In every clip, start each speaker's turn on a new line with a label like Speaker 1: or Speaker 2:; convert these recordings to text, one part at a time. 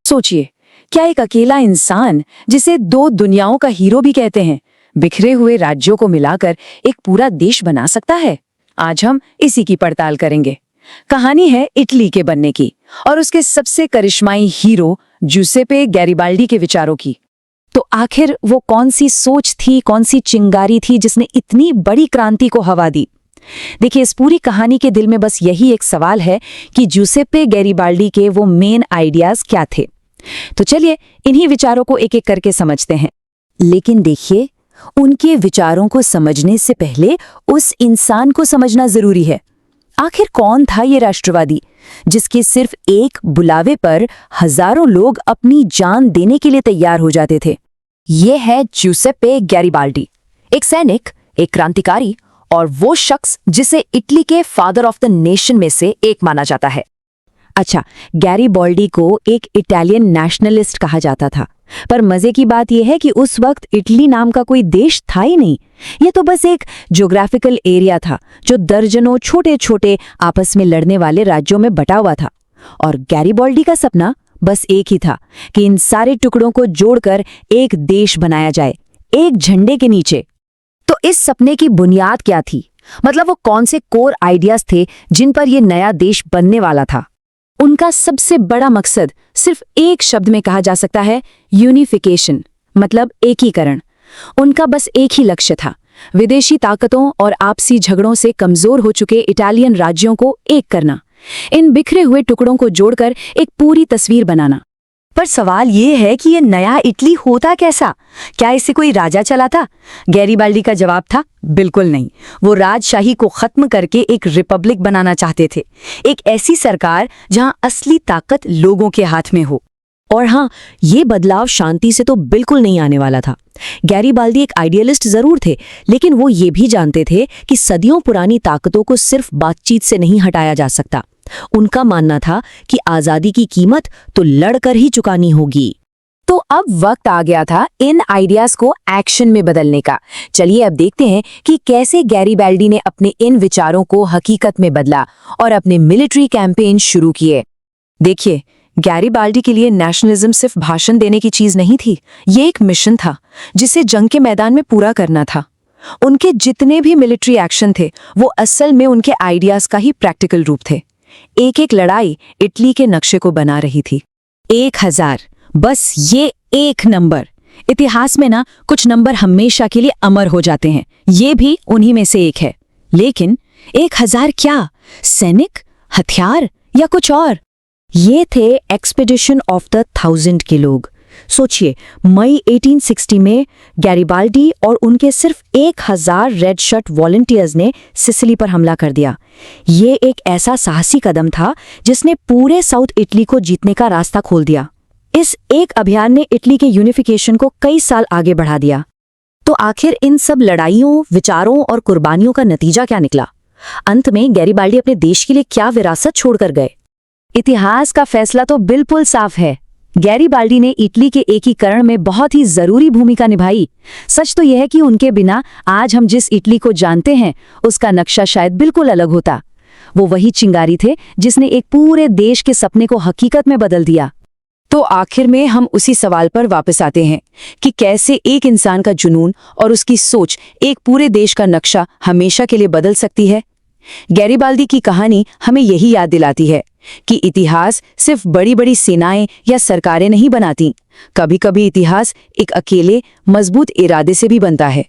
Speaker 1: सोचिए, क्या एक अकेला इंसान, जिसे दो दुनियाओं का हीरो भी कहते हैं, बिखरे हुए राज्यों को मिलाकर एक पूरा देश बना सकता है? आज हम इसी की पड़ताल करेंगे। कहानी है इटली के बनने की और उसके सबसे करिश्माई हीरो जूसेप्पे गैरिबाल्डी के विचारों की। तो आखिर वो कौन सी सोच थी, कौन सी चिंगारी थी जिसने इतनी बड़ी क्रांति को हवा दी? देखिए, इस पूरी कहानी के दिल में बस यही एक सवाल है कि जूसेप्पे गैरिबाल्डी के वो मेन आइडियाज क्या थे। तो चलिए इन्हीं विचारों को एक एक करके समझते हैं। लेकिन देखिए, उनके विचारों को समझने से पहले उस इंसान को समझना जरूरी है। आखिर कौन था ये राष्ट्रवादी जिसके सिर्फ एक बुलावे पर हजारों लोग अपनी जान देने के लिए तैयार हो जाते थे? ये है जूसेप्पे गैरिबाल्डी, एक सैनिक, एक क्रांतिकारी और वो शख्स जिसे इटली के फादर ऑफ द नेशन में से एक माना जाता है। अच्छा, गैरिबाल्डी को एक इटालियन नेशनलिस्ट कहा जाता था, पर मजे की बात यह है कि उस वक्त इटली नाम का कोई देश था ही नहीं। ये तो बस एक ज्योग्राफिकल एरिया था जो दर्जनों छोटे छोटे आपस में लड़ने वाले राज्यों में बटा हुआ था। और गैरिबाल्डी का सपना बस एक ही था कि इन सारे टुकड़ों को जोड़कर एक देश बनाया जाए, एक झंडे के नीचे। तो इस सपने की बुनियाद क्या थी? मतलब वो कौन से कोर आइडियाज थे जिन पर यह नया देश बनने वाला था? उनका सबसे बड़ा मकसद सिर्फ एक शब्द में कहा जा सकता है, यूनिफिकेशन, मतलब एकीकरण। उनका बस एक ही लक्ष्य था, विदेशी ताकतों और आपसी झगड़ों से कमजोर हो चुके इटालियन राज्यों को एक करना, इन बिखरे हुए टुकड़ों को जोड़कर एक पूरी तस्वीर बनाना। पर सवाल ये है कि ये नया इटली होता कैसा? क्या इसे कोई राजा चला था? गैरिबाल्डी का जवाब था, बिल्कुल नहीं। वो राजशाही को खत्म करके एक रिपब्लिक बनाना चाहते थे, एक ऐसी सरकार जहां असली ताकत लोगों के हाथ में हो। और हाँ, ये बदलाव शांति से तो बिल्कुल नहीं आने वाला था। गैरिबाल्डी एक आइडियलिस्ट जरूर थे, लेकिन वो ये भी जानते थे कि सदियों पुरानी ताकतों को सिर्फ बातचीत से नहीं हटाया जा सकता। उनका मानना था कि आजादी की कीमत तो लड़कर ही चुकानी होगी। तो अब वक्त आ गया था इन आइडियाज को एक्शन में बदलने का। चलिए अब देखते हैं कि कैसे गैरिबाल्डी ने अपने इन विचारों को हकीकत में बदला और अपने मिलिट्री कैंपेन शुरू किए। देखिए, गैरिबाल्डी के लिए नेशनलिज्म सिर्फ भाषण देने की चीज नहीं थी, ये एक मिशन था जिसे जंग के मैदान में पूरा करना था। उनके जितने भी मिलिट्री एक्शन थे वो असल में उनके आइडियाज का ही प्रैक्टिकल रूप थे। एक एक लड़ाई इटली के नक्शे को बना रही थी। 1000, बस ये एक नंबर। इतिहास में ना कुछ नंबर हमेशा के लिए अमर हो जाते हैं, ये भी उन्हीं में से एक है। लेकिन 1000 क्या? सैनिक, हथियार या कुछ और? ये थे एक्सपीडिशन ऑफ द 1000 के लोग। सोचिए, मई 1860 में गैरिबाल्डी और उनके सिर्फ 1000 रेड शर्ट वॉलंटियर्स ने सिसिली पर हमला कर दिया। ये एक ऐसा साहसी कदम था जिसने पूरे साउथ इटली को जीतने का रास्ता खोल दिया। इस एक अभियान ने इटली के यूनिफिकेशन को कई साल आगे बढ़ा दिया। तो आखिर इन सब लड़ाइयों, विचारों और कुर्बानियों का नतीजा क्या निकला? अंत में गैरिबाल्डी अपने देश के लिए क्या विरासत छोड़कर गए? इतिहास का फैसला तो बिल्कुल साफ है। गैरिबाल्डी ने इटली के एकीकरण में बहुत ही जरूरी भूमिका निभाई। सच तो यह है कि उनके बिना आज हम जिस इटली को जानते हैं उसका नक्शा शायद बिल्कुल अलग होता। वो वही चिंगारी थे जिसने एक पूरे देश के सपने को हकीकत में बदल दिया। तो आखिर में हम उसी सवाल पर वापस आते हैं कि कैसे एक इंसान का जुनून और उसकी सोच एक पूरे देश का नक्शा हमेशा के लिए बदल सकती है। गैरिबाल्डी की कहानी हमें यही याद दिलाती है कि इतिहास सिर्फ बड़ी बड़ी सेनाएं या सरकारें नहीं बनाती, कभी कभी इतिहास एक अकेले मजबूत इरादे से भी बनता है।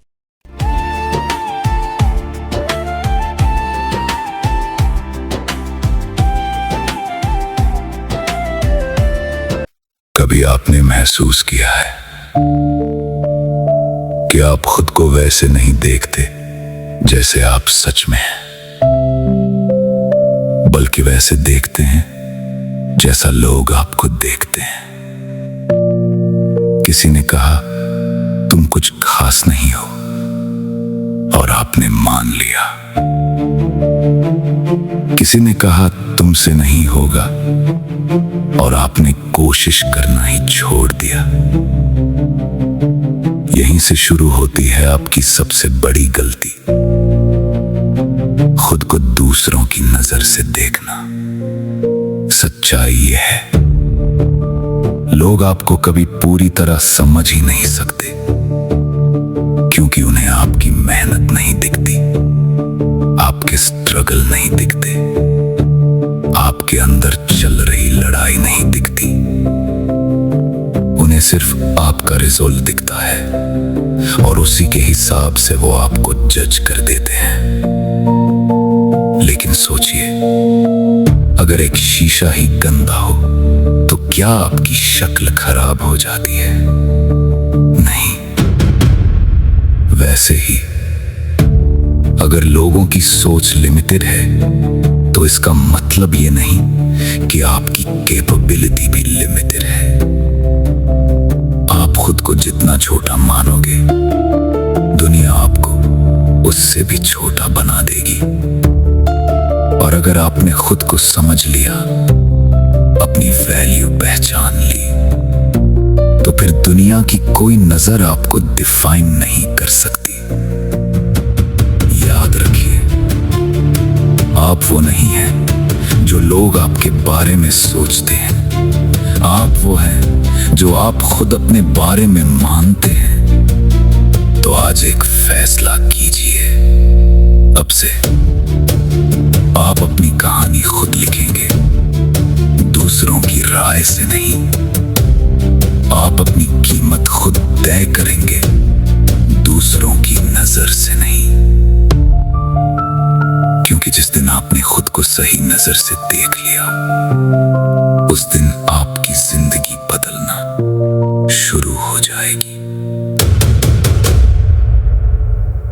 Speaker 2: कभी आपने महसूस किया है कि आप खुद को वैसे नहीं देखते जैसे आप सच में हैं, बल्कि वैसे देखते हैं जैसा लोग आपको देखते हैं। किसी ने कहा तुम कुछ खास नहीं हो और आपने मान लिया। किसी ने कहा तुमसे नहीं होगा और आपने कोशिश करना ही छोड़ दिया। यहीं से शुरू होती है आपकी सबसे बड़ी गलती, खुद को दूसरों की नजर से देखना। सच्चाई यह है लोग आपको कभी पूरी तरह समझ ही नहीं सकते, क्योंकि उन्हें आपकी मेहनत नहीं दिखती, आपके स्ट्रगल नहीं दिखते, आपके अंदर चल रही लड़ाई नहीं दिखती। उन्हें सिर्फ आपका रिजल्ट दिखता है और उसी के हिसाब से वो आपको जज कर देते हैं। लेकिन सोचिए, अगर एक शीशा ही गंदा हो तो क्या आपकी शक्ल खराब हो जाती है? नहीं। वैसे ही अगर लोगों की सोच लिमिटेड है तो इसका मतलब ये नहीं कि आपकी कैपेबिलिटी भी लिमिटेड है। आप खुद को जितना छोटा मानोगे, दुनिया आपको उससे भी छोटा बना देगी। और अगर आपने खुद को समझ लिया, अपनी वैल्यू पहचान ली, तो फिर दुनिया की कोई नजर आपको डिफाइन नहीं कर सकती। याद रखिए, आप वो नहीं हैं जो लोग आपके बारे में सोचते हैं। आप वो हैं जो आप खुद अपने बारे में मानते हैं। तो आज एक फैसला कीजिए, अब से आप अपनी कहानी खुद लिखेंगे, दूसरों की राय से नहीं। आप अपनी कीमत खुद तय करेंगे, दूसरों की नजर से नहीं। क्योंकि जिस दिन आपने खुद को सही नजर से देख लिया, उस दिन आपकी जिंदगी बदलना शुरू हो जाएगी।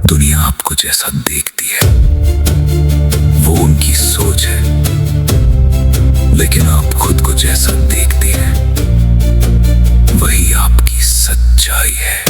Speaker 2: दुनिया आपको जैसा देखती है वो उनकी सोच है, लेकिन आप खुद को जैसा देखते हैं वही आपकी सच्चाई है।